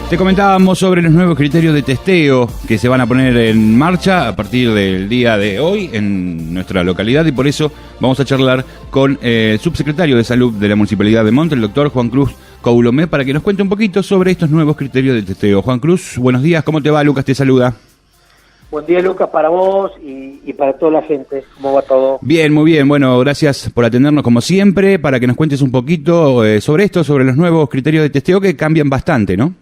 Te comentábamos sobre los nuevos criterios de testeo que se van a poner en marcha a partir del día de hoy en nuestra localidad, y por eso vamos a charlar con el subsecretario de Salud de la Municipalidad de Monte, el doctor Juan Cruz Coulomé, para que nos cuente un poquito sobre estos nuevos criterios de testeo. Juan Cruz, buenos días, ¿cómo te va? Lucas te saluda. Buen día, Lucas, para vos y para toda la gente. ¿Cómo va todo? Bien, muy bien. Bueno, gracias por atendernos como siempre, para que nos cuentes un poquito sobre esto, sobre los nuevos criterios de testeo que cambian bastante, ¿no?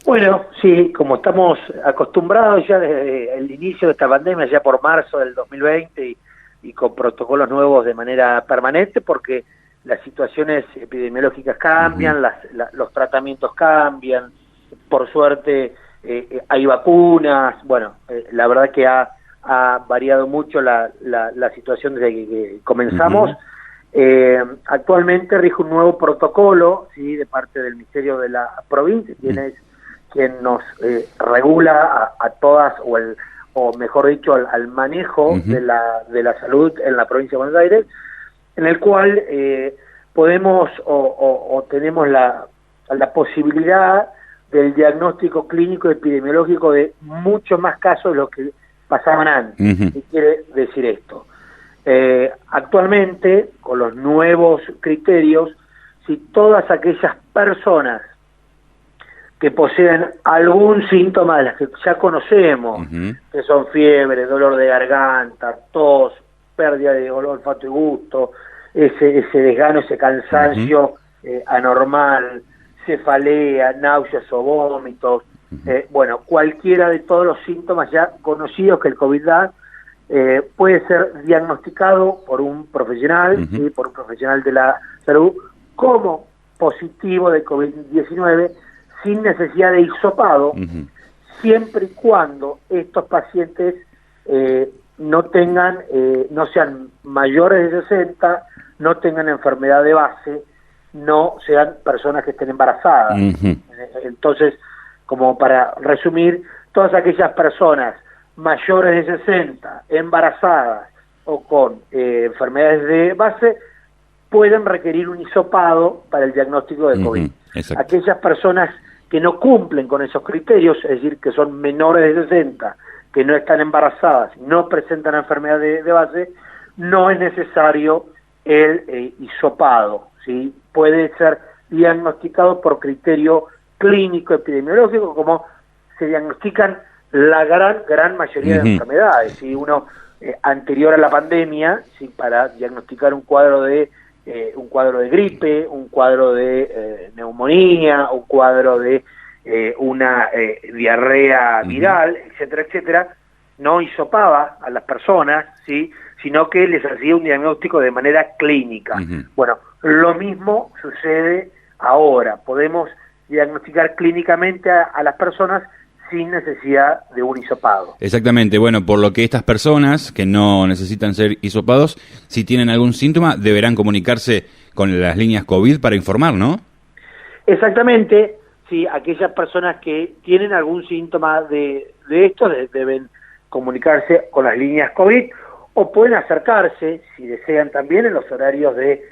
Bueno, sí, como estamos acostumbrados ya desde el inicio de esta pandemia, ya por marzo del 2020, y con protocolos nuevos de manera permanente, porque las situaciones epidemiológicas cambian, los tratamientos cambian, por suerte hay vacunas, bueno, la verdad que ha variado mucho la situación desde que comenzamos. Actualmente rige un nuevo protocolo, ¿sí?, de parte del Ministerio de la Provincia, quien nos regula a todas, o mejor dicho, al manejo de la salud en la provincia de Buenos Aires, en el cual podemos o tenemos la posibilidad del diagnóstico clínico epidemiológico de muchos más casos de los que pasaban antes. ¿Qué quiere decir esto? Actualmente, con los nuevos criterios, si todas aquellas personas que poseen algún síntoma de las que ya conocemos, que son fiebre, dolor de garganta, tos, pérdida de olfato y gusto, ese desgano, ese cansancio anormal, cefalea, náuseas o vómitos, bueno, cualquiera de todos los síntomas ya conocidos que el COVID da, puede ser diagnosticado por un profesional, ¿sí?, por un profesional de la salud, como positivo de COVID-19, sin necesidad de hisopado, siempre y cuando estos pacientes no sean mayores de 60, no tengan enfermedad de base, no sean personas que estén embarazadas. Entonces, como para resumir, todas aquellas personas mayores de 60, embarazadas o con enfermedades de base, pueden requerir un hisopado para el diagnóstico de COVID. Aquellas personas que no cumplen con esos criterios, es decir, que son menores de 60, que no están embarazadas, no presentan enfermedad de base, no es necesario el hisopado, ¿sí? Puede ser diagnosticado por criterio clínico epidemiológico, como se diagnostican la gran mayoría de enfermedades. Si uno anterior a la pandemia, ¿sí?, para diagnosticar un cuadro de gripe, un cuadro de neumonía, un cuadro de una diarrea viral, etcétera, etcétera, no hisopaba a las personas, ¿sí?, sino que les hacía un diagnóstico de manera clínica. Bueno, lo mismo sucede ahora. Podemos diagnosticar clínicamente a las personas sin necesidad de un hisopado. Exactamente. Bueno, por lo que estas personas que no necesitan ser hisopados, si tienen algún síntoma, deberán comunicarse con las líneas COVID para informar, ¿no? Exactamente. Sí, aquellas personas que tienen algún síntoma de esto deben comunicarse con las líneas COVID, o pueden acercarse, si desean, también en los horarios de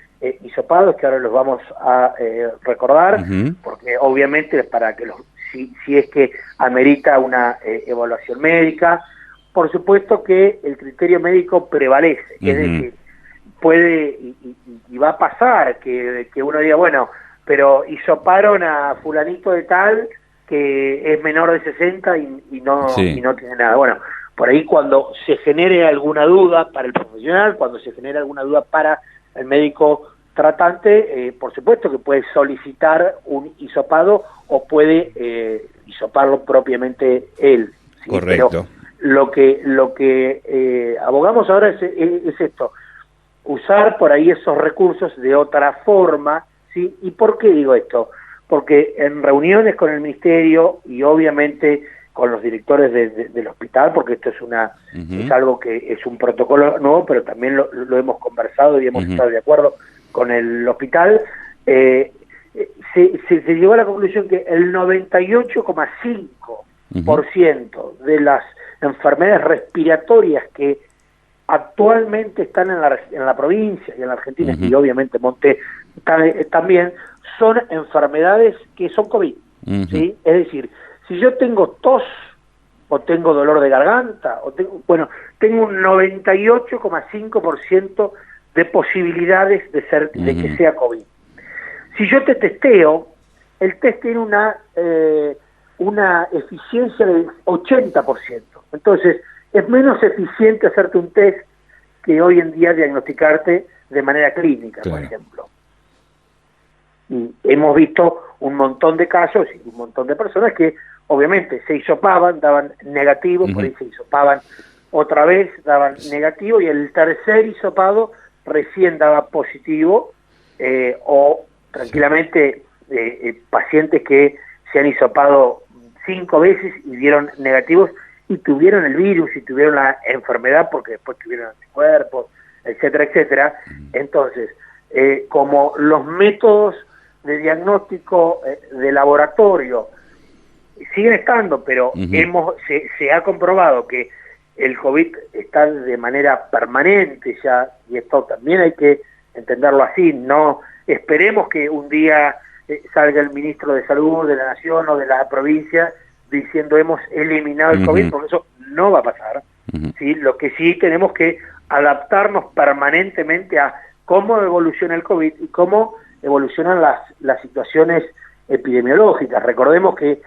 hisopados, que ahora los vamos a recordar, porque obviamente para que si es que amerita una evaluación médica, por supuesto que el criterio médico prevalece, es decir, puede y va a pasar que uno diga, bueno, pero hisoparon a fulanito de tal que es menor de 60 y no tiene nada. Bueno, por ahí cuando se genere alguna duda para el profesional, cuando se genere alguna duda para el médico tratante, por supuesto que puede solicitar un hisopado o puede hisoparlo propiamente él, ¿sí? Correcto. Pero lo que abogamos ahora es esto, usar por ahí esos recursos de otra forma, ¿sí? ¿Y por qué digo esto? Porque en reuniones con el Ministerio y obviamente con los directores del hospital, porque esto es algo que es un protocolo nuevo, pero también lo hemos conversado y hemos estado de acuerdo con el hospital, se llegó a la conclusión que el 98,5% de las enfermedades respiratorias que actualmente están en la provincia y en la Argentina, y obviamente Monte también, son enfermedades que son COVID. ¿sí? Es decir, si yo tengo tos o tengo dolor de garganta, tengo un 98,5% de posibilidades de que sea COVID. Si yo te testeo, el test tiene una eficiencia del 80%. Entonces, es menos eficiente hacerte un test que hoy en día diagnosticarte de manera clínica, por ejemplo. Y hemos visto un montón de casos y un montón de personas que obviamente se hisopaban, daban negativo, por ahí se hisopaban otra vez, daban negativo, y el tercer hisopado recién daba positivo, o tranquilamente pacientes que se han hisopado 5 veces y dieron negativos y tuvieron el virus y tuvieron la enfermedad porque después tuvieron anticuerpos, etcétera, etcétera. Entonces, como los métodos de diagnóstico de laboratorio siguen estando, pero se ha comprobado que el COVID está de manera permanente ya, y esto también hay que entenderlo así. No esperemos que un día salga el ministro de Salud de la Nación o de la provincia diciendo hemos eliminado el COVID, porque eso no va a pasar. ¿Sí? Lo que sí tenemos que adaptarnos permanentemente a cómo evoluciona el COVID y cómo evolucionan las situaciones epidemiológicas. Recordemos que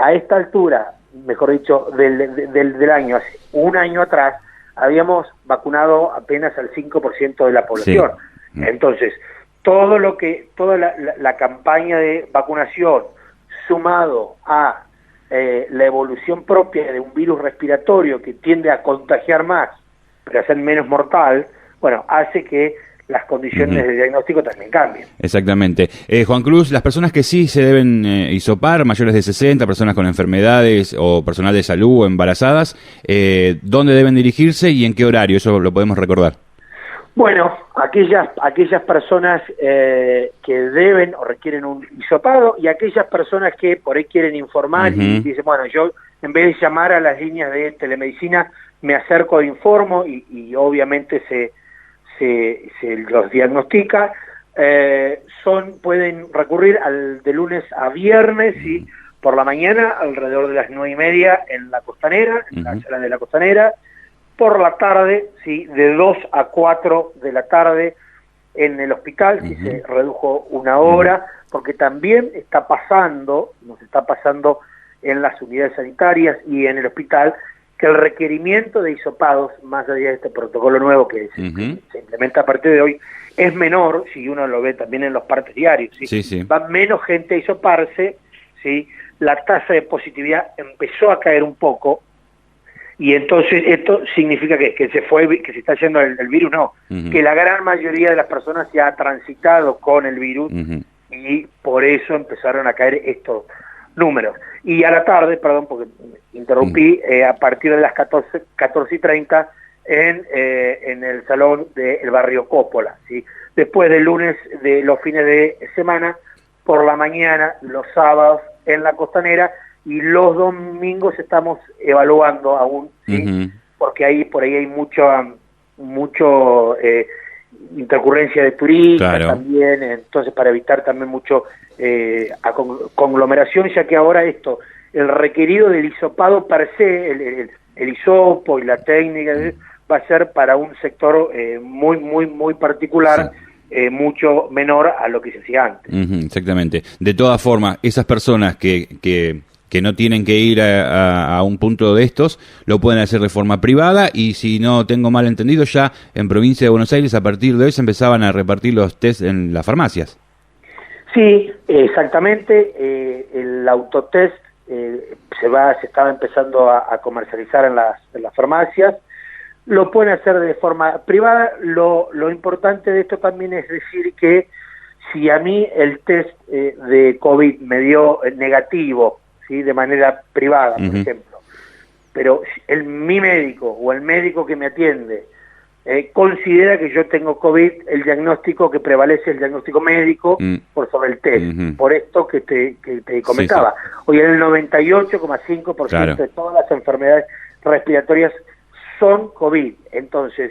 a esta altura, mejor dicho, del año, hace un año atrás, habíamos vacunado apenas al 5% de la población. Sí. Entonces, toda la campaña de vacunación, sumado a la evolución propia de un virus respiratorio que tiende a contagiar más, pero a ser menos mortal, bueno, hace que las condiciones de diagnóstico también cambian. Exactamente. Juan Cruz, las personas que sí se deben hisopar, mayores de 60, personas con enfermedades o personal de salud o embarazadas, ¿dónde deben dirigirse y en qué horario? Eso lo podemos recordar. Bueno, aquellas personas que deben o requieren un hisopado, y aquellas personas que por ahí quieren informar y dicen, bueno, yo en vez de llamar a las líneas de telemedicina, me acerco e informo y obviamente se los diagnostica, pueden recurrir de lunes a viernes, y por la mañana alrededor de las 9:30 en la Costanera, en la sala de la Costanera, por la tarde, sí, de 2 a 4 de la tarde en el hospital, si se redujo una hora, porque también nos está pasando en las unidades sanitarias y en el hospital, que el requerimiento de hisopados, más allá de este protocolo nuevo que se implementa a partir de hoy, es menor, si uno lo ve también en los partes diarios, ¿sí? Sí. Va menos gente a hisoparse, ¿sí? La tasa de positividad empezó a caer un poco, y entonces esto significa que se está yendo el virus, no, que la gran mayoría de las personas se ha transitado con el virus, y por eso empezaron a caer estos números. Y a la tarde, perdón porque interrumpí, a partir de las 14:30 en el salón del barrio Coppola, ¿sí? Después del lunes, de los fines de semana, por la mañana, los sábados en la Costanera, y los domingos estamos evaluando aún, ¿sí? Porque por ahí hay mucho intercurrencia de turistas también, entonces para evitar también mucho conglomeración, ya que ahora el requerido del hisopado per se, el hisopo y la técnica va a ser para un sector muy particular, mucho menor a lo que se hacía antes. Exactamente. De todas formas, esas personas que no tienen que ir a un punto de estos, lo pueden hacer de forma privada, y si no tengo mal entendido, ya en Provincia de Buenos Aires a partir de hoy se empezaban a repartir los test en las farmacias. Sí, exactamente. El autotest se estaba empezando a comercializar en las farmacias. Lo pueden hacer de forma privada. Lo importante de esto también es decir que si a mí el test de COVID me dio negativo, ¿sí? De manera privada, por ejemplo, pero mi médico o el médico que me atiende considera que yo tengo COVID, el diagnóstico que prevalece es el diagnóstico médico por sobre el test, por esto que te comentaba. Hoy el 98,5% de todas las enfermedades respiratorias son COVID. Entonces,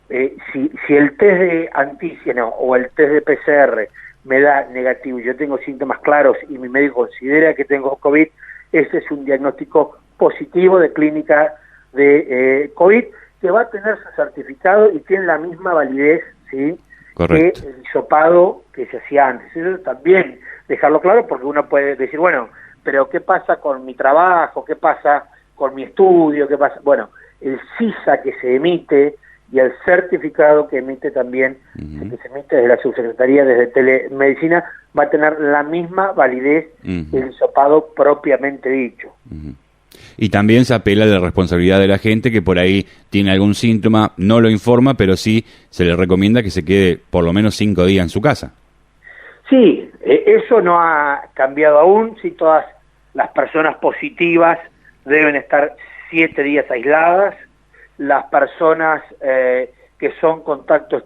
si el test de antígeno o el test de PCR me da negativo y yo tengo síntomas claros y mi médico considera que tengo COVID, ese es un diagnóstico positivo de clínica de COVID, que va a tener su certificado y tiene la misma validez, ¿sí?, correcto, que el hisopado que se hacía antes. Eso también dejarlo claro, porque uno puede decir, bueno, pero ¿qué pasa con mi trabajo? ¿Qué pasa con mi estudio? ¿Qué pasa? Bueno, el CISA que se emite y el certificado que emite también, que se emite desde la subsecretaría, desde Telemedicina, va a tener la misma validez que el hisopado propiamente dicho. Y también se apela a la responsabilidad de la gente que por ahí tiene algún síntoma, no lo informa, pero sí se le recomienda que se quede por lo menos 5 días en su casa. Sí, eso no ha cambiado aún. Sí, todas las personas positivas deben estar 7 días aisladas. Las personas que son contactos,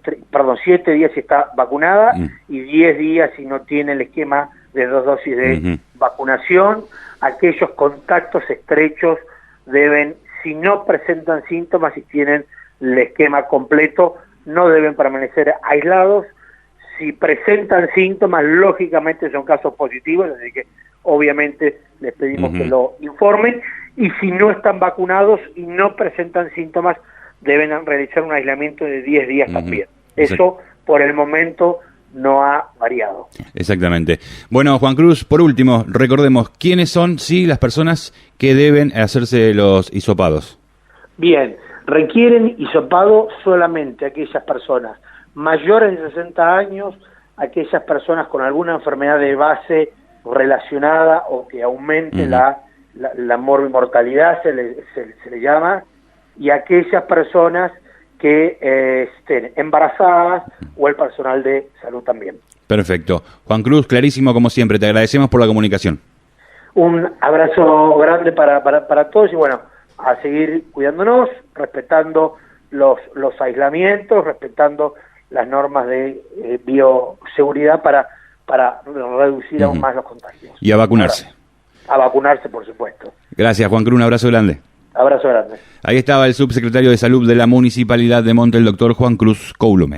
7 días si está vacunada y 10 días si no tiene el esquema de 2 dosis de vacunación. Aquellos contactos estrechos deben, si no presentan síntomas y tienen el esquema completo, no deben permanecer aislados. Si presentan síntomas, lógicamente son casos positivos, así que obviamente les pedimos que lo informen. Y si no están vacunados y no presentan síntomas, deben realizar un aislamiento de 10 días también. Eso por el momento no ha variado. Exactamente. Bueno, Juan Cruz, por último, recordemos, ¿quiénes son, sí, las personas que deben hacerse los hisopados? Bien, requieren hisopado solamente aquellas personas mayores de 60 años, aquellas personas con alguna enfermedad de base relacionada o que aumente la morbimortalidad, se le llama, y aquellas personas que estén embarazadas o el personal de salud también. Perfecto. Juan Cruz, clarísimo como siempre, te agradecemos por la comunicación. Un abrazo grande para todos y bueno, a seguir cuidándonos, respetando los aislamientos, respetando las normas de bioseguridad para reducir aún más los contagios. Y a vacunarse. A vacunarse, por supuesto. Gracias, Juan Cruz, un abrazo grande. Abrazo grande. Ahí estaba el subsecretario de Salud de la Municipalidad de Monte, el doctor Juan Cruz Coulume.